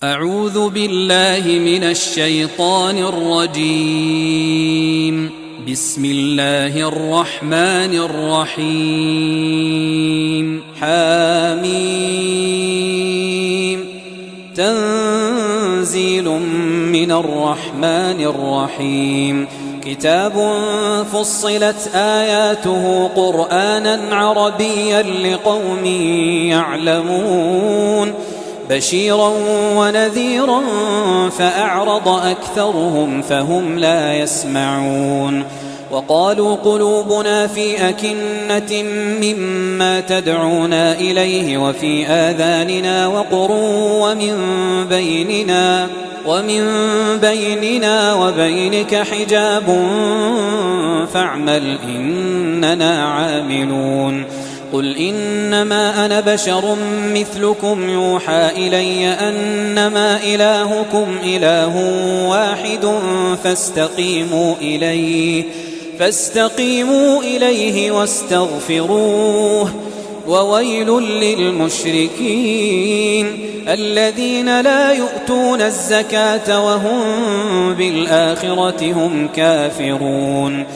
أعوذ بالله من الشيطان الرجيم. بسم الله الرحمن الرحيم. حميم. تنزيل من الرحمن الرحيم. كتاب فصلت آياته قرآنا عربيا لقوم يعلمون بشيرا ونذيرا فأعرض أكثرهم فهم لا يسمعون. وقالوا قلوبنا في أكنة مما تدعونا إليه وفي آذاننا وقر ومن بيننا وبينك حجاب فاعمل إننا عاملون. قل إنما أنا بشر مثلكم يوحى إلي أنما إلهكم إله واحد فاستقيموا إليه واستغفروه. وويل للمشركين الذين لا يؤتون الزكاة وهم بالآخرة هم كافرون.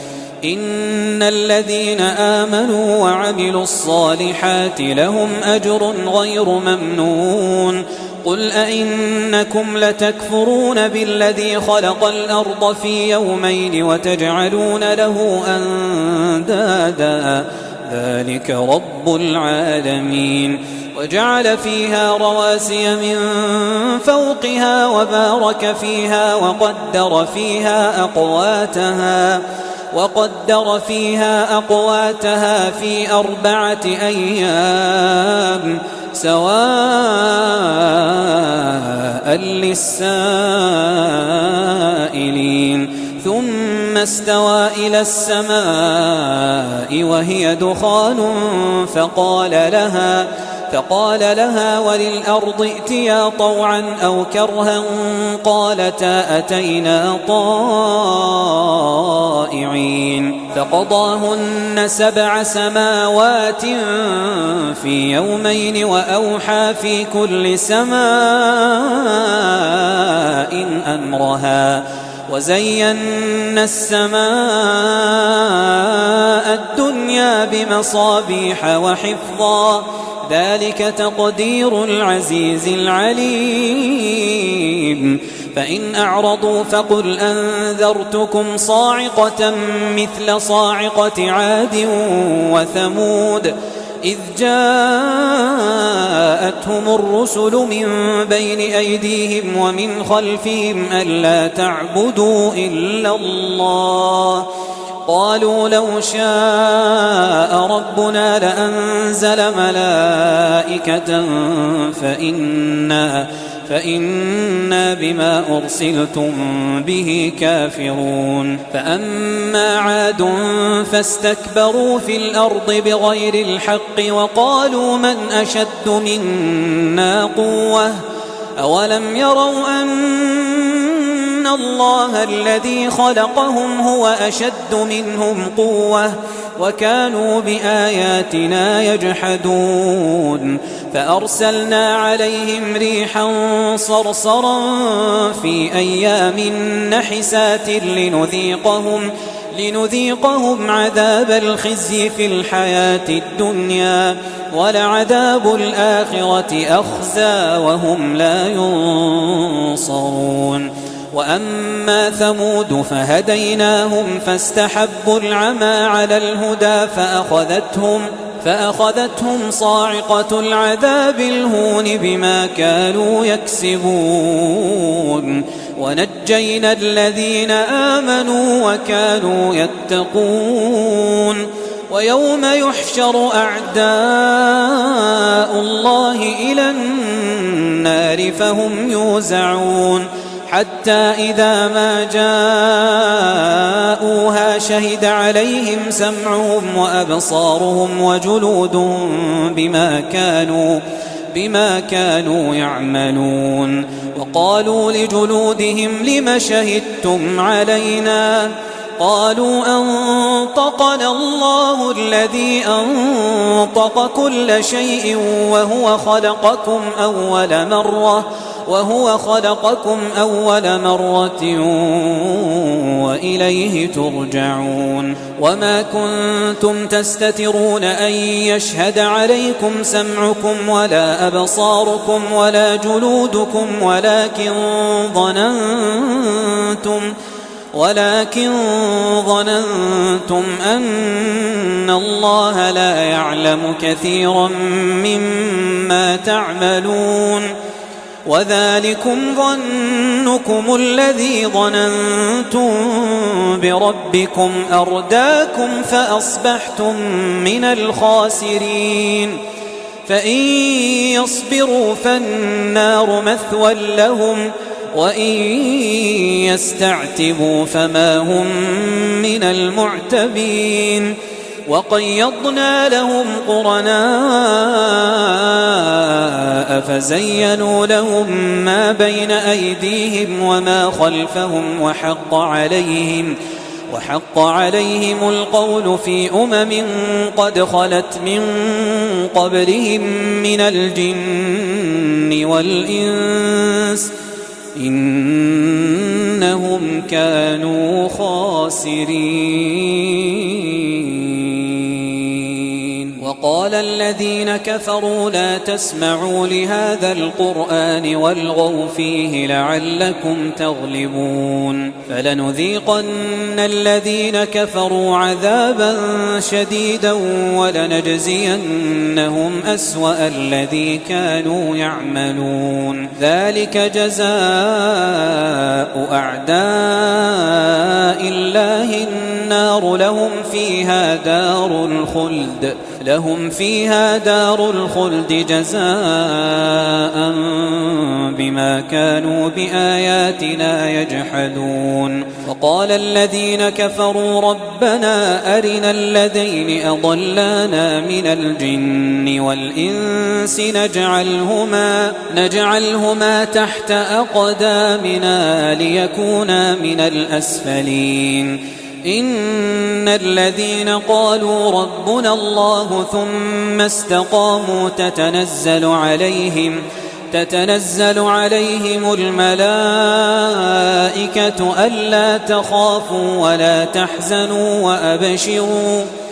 إن الذين آمنوا وعملوا الصالحات لهم أجر غير ممنون. قل أئنكم لتكفرون بالذي خلق الأرض في يومين وتجعلون له أندادا ذلك رب العالمين. وجعل فيها رواسي من فوقها وبارك فيها وقدر فيها أقواتها في 4 أيام سواء للسائلين. ثم استوى إلى السماء وهي دخان فقال لها وللأرض ائتيا طوعا أو كرها قالتا أتينا طائعين. فقضاهن 7 سماوات في يومين وأوحى في كل سماء أمرها وزينا السماء الدنيا بمصابيح وحفظا ذلك تقدير العزيز العليم. فإن أعرضوا فقل أنذرتكم صاعقة مثل صاعقة عاد وثمود إذ جاءتهم الرسل من بين أيديهم ومن خلفهم ألا تعبدوا إلا الله قالوا لو شاء ربنا لأنزل ملائكة فإنا بما أرسلتم به كافرون. فأما عاد فاستكبروا في الأرض بغير الحق وقالوا من أشد منا قوة أولم يروا أن الله الذي خلقهم هو أشد منهم قوة وكانوا بآياتنا يجحدون. فأرسلنا عليهم ريحا صرصرا في أيام نحسات لنذيقهم عذاب الخزي في الحياة الدنيا ولعذاب الآخرة أخزى وهم لا ينصرون. وأما ثمود فهديناهم فاستحبوا العمى على الهدى فأخذتهم صاعقة العذاب الهون بما كانوا يكسبون. ونجينا الذين آمنوا وكانوا يتقون. ويوم يحشر أعداء الله إلى النار فهم يوزعون حتى إذا ما جاءوها شهد عليهم سمعهم وأبصارهم وجلودهم بما كانوا يعملون. وقالوا لجلودهم لم شهدتم علينا قالوا أنطقنا الله الذي أنطق كل شيء وهو خلقكم أول مرة وهو خلقكم أول مرة وإليه ترجعون وما كنتم تستترون أن يشهد عليكم سمعكم ولا أبصاركم ولا جلودكم ولكن ظننتم أن الله لا يعلم كثيرا مما تعملون وذلكم ظنكم الذي ظننتم بربكم أرداكم فأصبحتم من الخاسرين فإن يصبروا فالنار مثوى لهم وإن يستعتبوا فما هم من المعتبين وقيضنا لهم قرناء فزينوا لهم ما بين أيديهم وما خلفهم وحق عليهم القول في قد خلت من قبلهم من الجن والإنس إنهم كانوا خاسرين وقال الذين كفروا لا تسمعوا لهذا القرآن والغوا فيه لعلكم تغلبون فلنذيقن الذين كفروا عذابا شديدا ولنجزينهم أسوأ الذي كانوا يعملون ذلك جزاء أعداء الله النار لهم فيها دار الخلد جزاء بما كانوا بآياتنا يجحدون وقال الذين كفروا ربنا أرنا الذين أضلانا من الجن والإنس نجعلهما تحت أقدامنا ليكونا من الأسفلين إن الذين قالوا ربنا الله ثم استقاموا تتنزل عليهم الملائكة ألا تخافوا ولا تحزنوا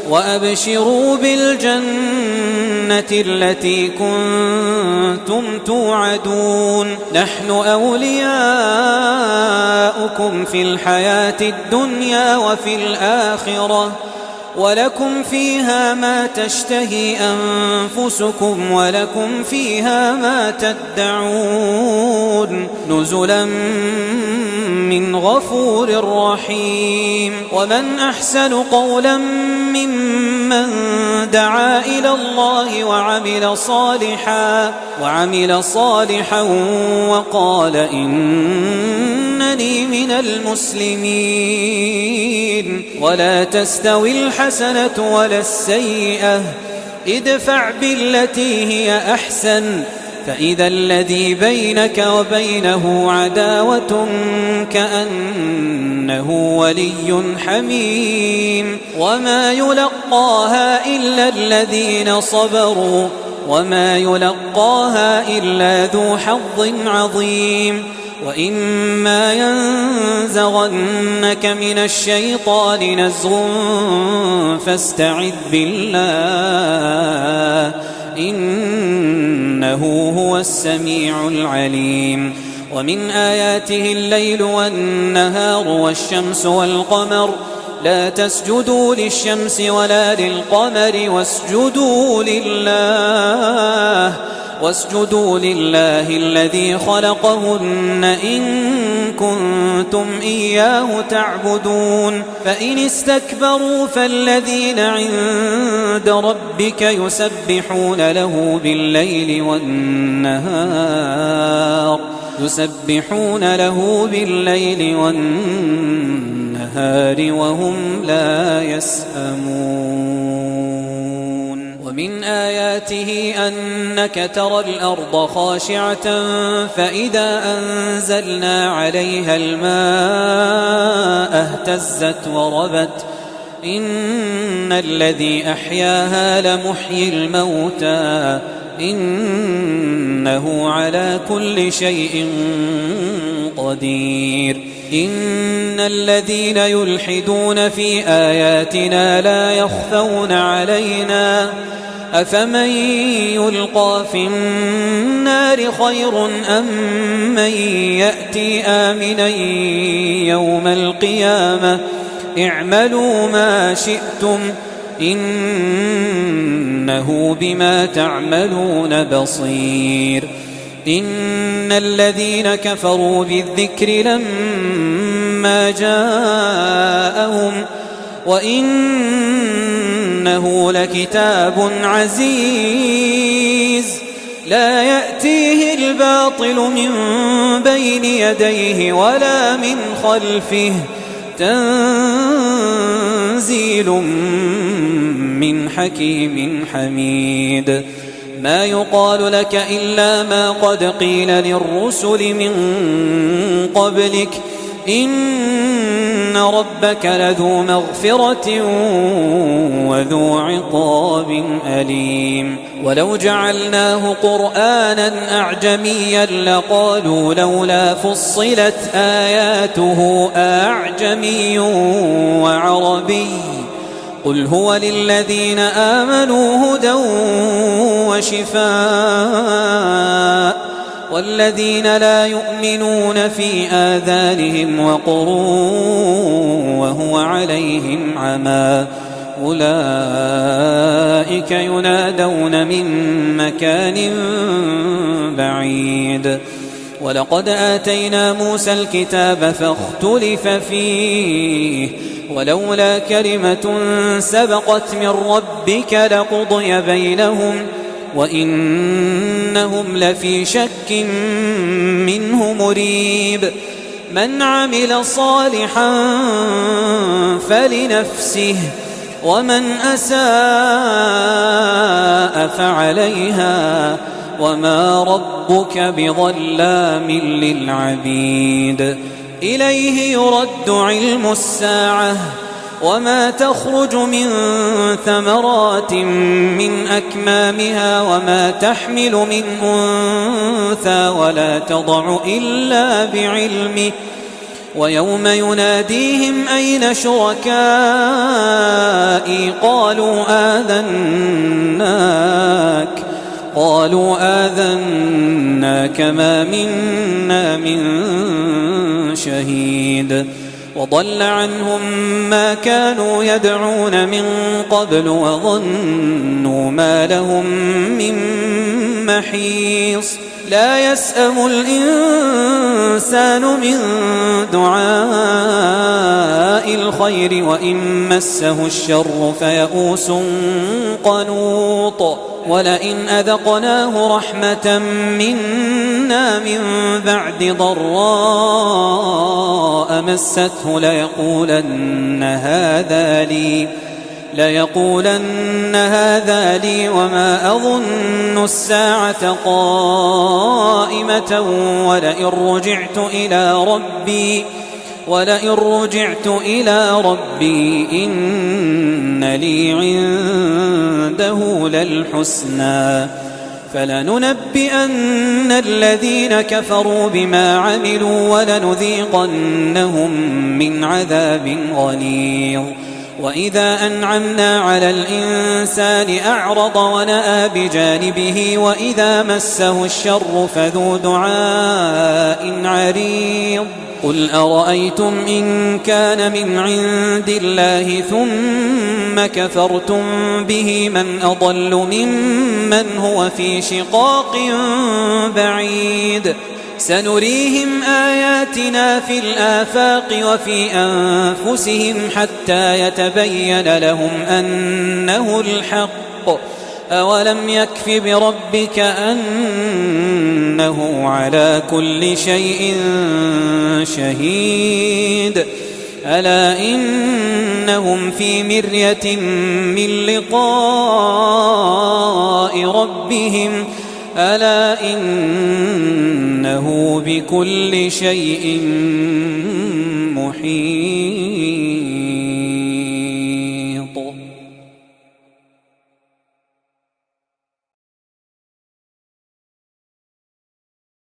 وأبشروا بالجنة التي كنتم توعدون نحن أولياؤكم في الحياة الدنيا وفي الآخرة ولكم فيها ما تشتهي أنفسكم ولكم فيها ما تدعون نزلا من غفور رحيم ومن أحسن قولا ممن دعا إلى الله وعمل صالحا وقال إنني من المسلمين ولا تستوي الحسنة ولا السيئة ادفع بالتي هي أحسن فإذا الذي بينك وبينه عداوة كأنه ولي حميم وما يلقاها إلا الذين صبروا وما يلقاها إلا ذو حظ عظيم وإما ينزغنك من الشيطان نزغ فاستعذ بالله إنه هو السميع العليم ومن آياته الليل والنهار والشمس والقمر لا تسجدوا للشمس ولا للقمر واسجدوا لله الذي خلقهن إن كنتم إياه تعبدون فإن استكبروا فالذين عند ربك يسبحون له بالليل والنهار وهم لا يسأمون ومن آياته أنك ترى الأرض خاشعة فإذا أنزلنا عليها الماء اهتزت وربت إن الذي أحياها لمحيي الموتى إنه على كل شيء قدير. إن الذين يلحدون في آياتنا لا يخفون علينا أفمن يلقى في النار خير أم من يأتي آمنا يوم القيامة اعملوا ما شئتم إنه بما تعملون بصير. إن الذين كفروا بالذكر لما جاءهم وإنه لكتاب عزيز لا يأتيه الباطل من بين يديه ولا من خلفه تنزيل من حكيم حميد. ما يقال لك إلا ما قد قيل للرسل من قبلك إن ربك لذو مغفرة وذو عقاب أليم. ولو جعلناه قرآنا أعجميا لقالوا لولا فصلت آياته أعجمي وعربي قل هو للذين آمنوا هدى وشفاء والذين لا يؤمنون في آذانهم وقر وهو عليهم عمى أولئك ينادون من مكان بعيد. ولقد آتينا موسى الكتاب فاختلف فيه ولولا كلمة سبقت من ربك لقضي بينهم وإنهم لفي شك منه مريب. من عمل صالحا فلنفسه ومن أساء فعليها وما ربك بظلام للعبيد. إليه يرد علم الساعة وما تخرج من ثمرات من أكمامها وما تحمل من أنثى ولا تضع إلا بعلمه ويوم يناديهم أين شركائي قالوا آذناك ما منا من شهيد. وضل عنهم ما كانوا يدعون من قبل وظنوا ما لهم من محيص. لا يسأم الإنسان من دعاء الخير وإن مسه الشر فيئوس قنوط. ولئن أذقناه رحمة منا من بعد ضراء مسته ليقولن هذا لي وما أظن الساعة قائمة ولئن رجعت إلى ربي إن لي عنده للحسنى فلننبئن الذين كفروا بما عملوا ولنذيقنهم من عذاب غليظ. وإذا أنعمنا على الإنسان أعرض ونأى بجانبه وإذا مسه الشر فذو دعاء عريض. قل أرأيتم إن كان من عند الله ثم كفرتم به من أضل ممن هو في شقاق بعيد. سنريهم آياتنا في الآفاق وفي أنفسهم حتى يتبين لهم أنه الحق. أولم يكف بربك أنه على كل شيء شهيد. ألا إنهم في مرية من لقاء ربهم ألا إنه بكل شيء محيط.